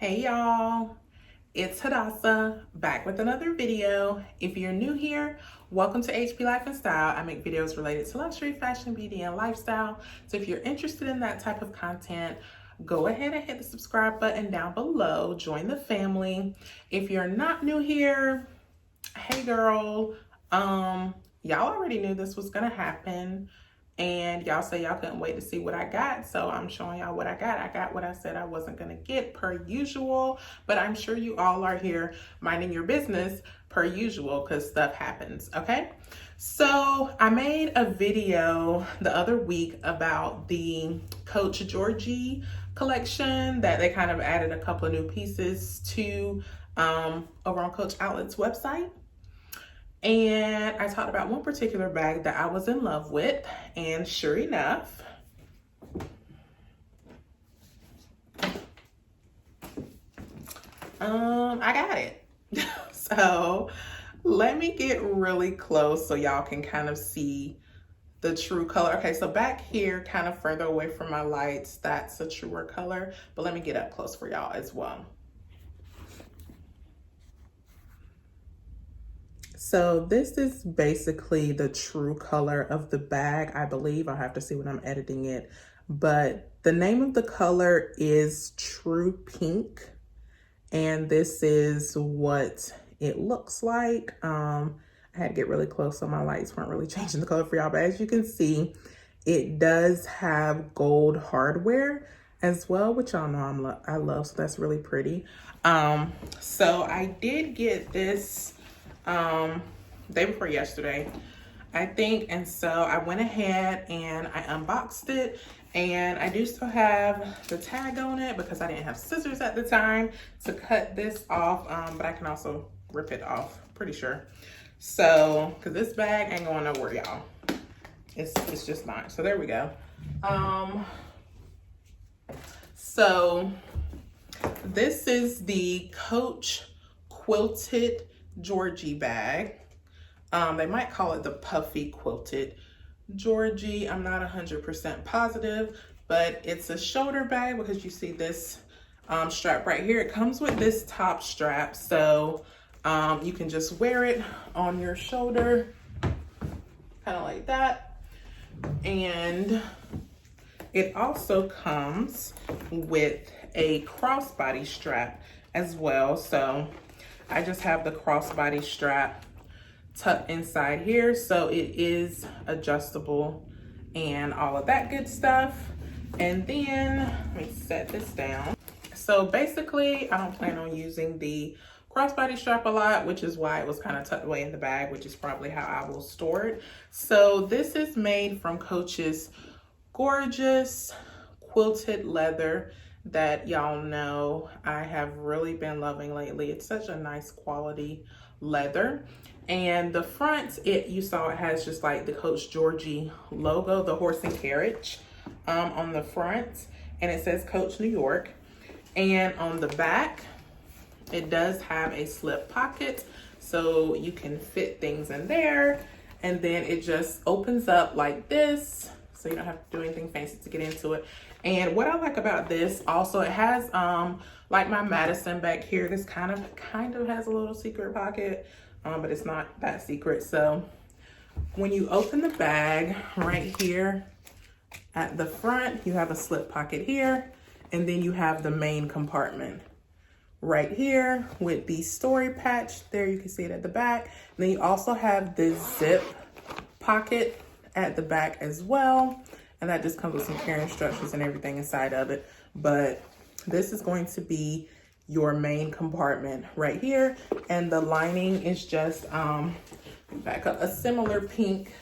Hey y'all, it's Hadassah back with another video. If you're new here, welcome to HP Life and Style. I make videos related to luxury, fashion, beauty, and lifestyle. So if you're interested in that type of content, go ahead and hit the subscribe button down below. Join the family. If you're not new here, hey girl, y'all already knew this was gonna happen. And y'all say y'all couldn't wait to see what I got. So I'm showing y'all what I got. I got what I said I wasn't gonna get per usual, but I'm sure you all are here minding your business per usual because stuff happens, okay? So I made a video the other week about the Coach Georgie collection that they kind of added a couple of new pieces to over on Coach Outlet's website. And I talked about one particular bag that I was in love with, and sure enough, I got it. So let me get really close so y'all can kind of see the true color. Okay, so back here, kind of further away from my lights, that's a truer color, but let me get up close for y'all as well. So this is basically the true color of the bag, I believe. I'll have to see when I'm editing it. But the name of the color is True Pink. And this is what it looks like. I had to get really close so my lights weren't really changing the color for y'all. But as you can see, it does have gold hardware as well, which y'all know I love. So that's really pretty. So I did get this day before yesterday, I think, and so I went ahead and I unboxed it, and I do still have the tag on it because I didn't have scissors at the time to cut this off, but I can also rip it off, pretty sure. So because this bag ain't going nowhere, y'all, it's just not. So there we go. So this is the Coach Quilted Georgie bag. They might call it the puffy quilted Georgie. I'm not 100% positive, but it's a shoulder bag because you see this strap right here. It comes with this top strap, so you can just wear it on your shoulder, kind of like that. And it also comes with a crossbody strap as well. So I just have the crossbody strap tucked inside here, so it is adjustable and all of that good stuff. And then let me set this down. So basically, I don't plan on using the crossbody strap a lot, which is why it was kind of tucked away in the bag, which is probably how I will store it. So this is made from Coach's gorgeous quilted leather that y'all know I have really been loving lately. It's such a nice quality leather. And the front, you saw it has just like the Coach Georgie logo, the horse and carriage on the front, and it says Coach New York. And on the back, it does have a slip pocket, so you can fit things in there. And then it just opens up like this, so you don't have to do anything fancy to get into it. And what I like about this also, it has like my Madison back here. This kind of has a little secret pocket, but it's not that secret. So when you open the bag right here at the front, you have a slip pocket here, and then you have the main compartment right here with the story patch there. You can see it at the back. And then you also have this zip pocket at the back as well. And that just comes with some care instructions and everything inside of it. But this is going to be your main compartment right here. And the lining is just, back up, a similar pink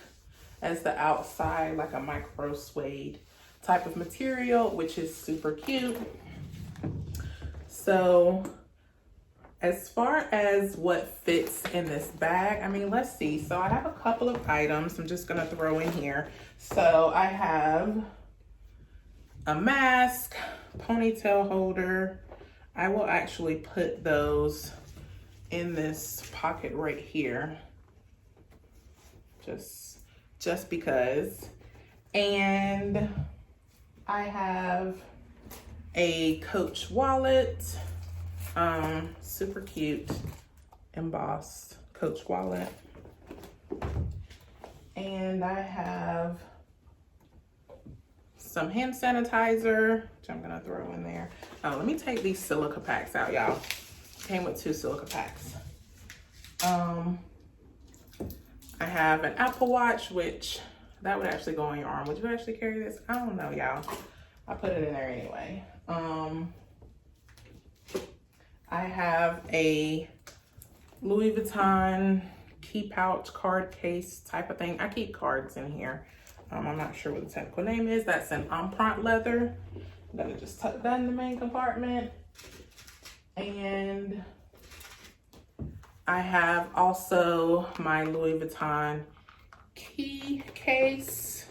as the outside, like a micro suede type of material, which is super cute. So as far as what fits in this bag, I mean, let's see. So I have a couple of items I'm just gonna throw in here. So I have a mask, ponytail holder. I will actually put those in this pocket right here, just because. And I have a Coach wallet Super cute embossed Coach wallet. And I have some hand sanitizer, which I'm gonna throw in there. Oh, let me take these silica packs out, y'all. Came with 2 silica packs. I have an Apple Watch, which that would actually go on your arm. Would you actually carry this? I don't know, y'all. I put it in there anyway. I have a Louis Vuitton key pouch card case type of thing. I keep cards in here. I'm not sure what the technical name is. That's an empreinte leather. I'm gonna just tuck that in the main compartment. And I have also my Louis Vuitton key case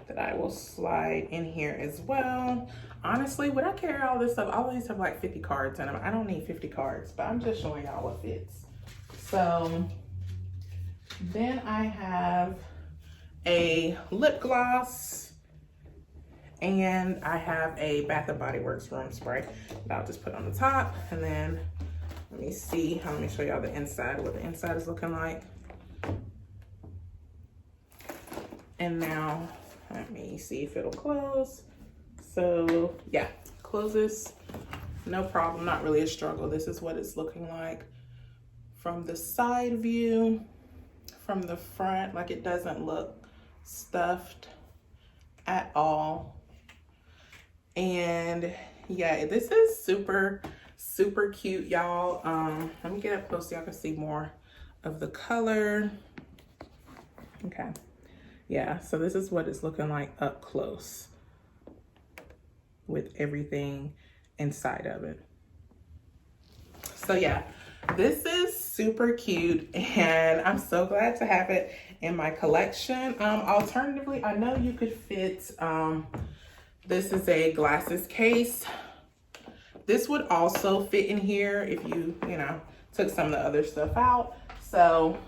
that I will slide in here as well. Honestly, would I carry all this stuff? All of these have like 50 cards in them. I don't need 50 cards, but I'm just showing y'all what fits. So then I have a lip gloss, and I have a Bath and Body Works room spray that I'll just put on the top. And then let me see, let me show y'all the inside, what the inside is looking like. And now let me see if it'll close. So yeah, closes, no problem, not really a struggle. This is what it's looking like from the side view. From the front, like, it doesn't look stuffed at all. And yeah, this is super cute, y'all. Let me get up close so y'all can see more of the color. Okay, yeah, so this is what it's looking like up close with everything inside of it. So yeah, this is super cute, and I'm so glad to have it in my collection. Alternatively, I know you could fit, this is a glasses case. This would also fit in here if you know, took some of the other stuff out. So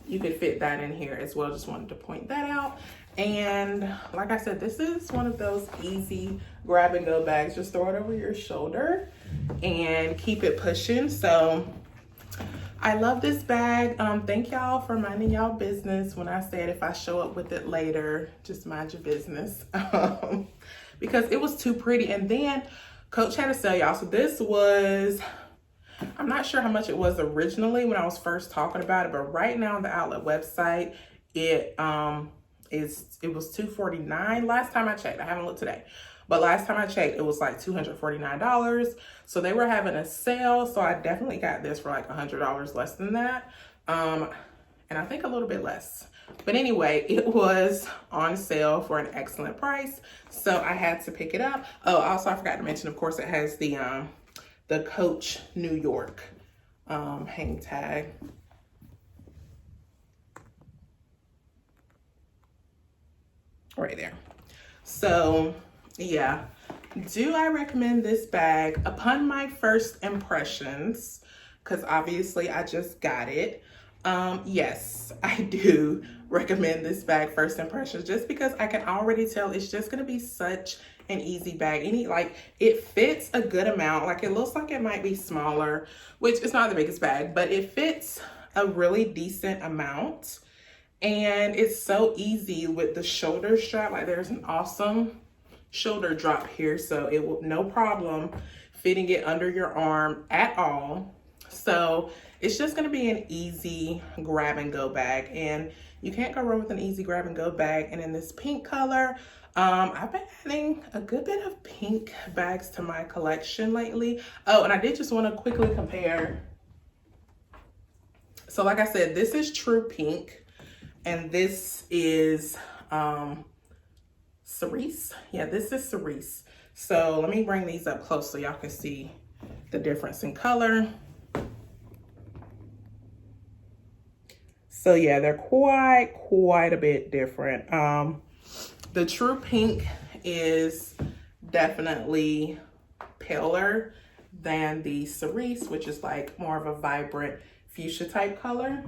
you could fit that in here as well. Just wanted to point that out. And like I said, this is one of those easy grab and go bags. Just throw it over your shoulder and keep it pushing. So I love this bag. Thank y'all for minding y'all business when I said if I show up with it later, just mind your business. Because it was too pretty. And then Coach had to sell, y'all. So this was, I'm not sure how much it was originally when I was first talking about it, but right now on the outlet website, it was $249 last time I checked. I haven't looked today, but last time I checked, it was like $249. So they were having a sale, so I definitely got this for like $100 less than that, and I think a little bit less. But anyway, it was on sale for an excellent price, so I had to pick it up. Oh, also I forgot to mention, of course, it has the Coach New York hang tag. Right there. So yeah, do I recommend this bag? Upon my first impressions, because obviously I just got it, yes, I do recommend this bag first impressions, just because I can already tell it's just going to be such an easy bag. Like, it fits a good amount. Like, it looks like it might be smaller, which is not the biggest bag, but it fits a really decent amount. And it's so easy with the shoulder strap. Like, there's an awesome shoulder drop here, so it will no problem fitting it under your arm at all. So it's just going to be an easy grab and go bag, and you can't go wrong with an easy grab and go bag. And in this pink color, I've been adding a good bit of pink bags to my collection lately. Oh, and I did just want to quickly compare. So like I said, this is true pink. And this is cerise. Yeah, this is cerise. So let me bring these up close so y'all can see the difference in color. So yeah, they're quite a bit different. The true pink is definitely paler than the cerise, which is like more of a vibrant fuchsia type color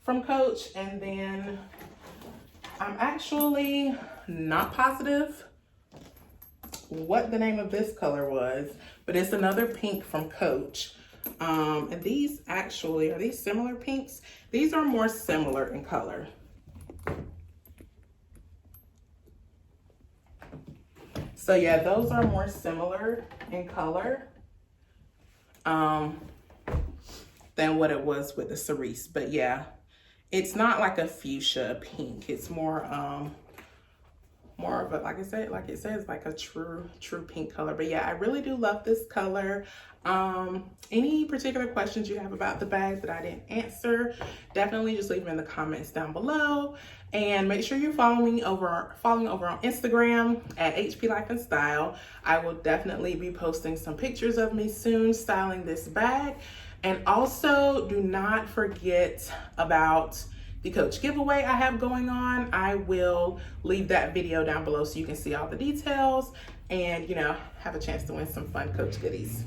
from Coach. And then I'm actually not positive what the name of this color was, but it's another pink from Coach. And these actually, are these similar pinks? These are more similar in color. So yeah, those are more similar in color than what it was with the cerise. But yeah, it's not like a fuchsia pink. It's more of a, like it says, like a true pink color. But yeah, I really do love this color. Any particular questions you have about the bag that I didn't answer, definitely just leave them in the comments down below. And make sure you're following over on Instagram at HP Life and Style. I will definitely be posting some pictures of me soon styling this bag. And also do not forget about the Coach giveaway I have going on. I will leave that video down below so you can see all the details and, you know, have a chance to win some fun Coach goodies.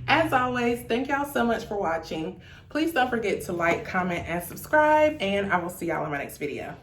As always, thank y'all so much for watching. Please don't forget to like, comment, and subscribe, and I will see y'all in my next video.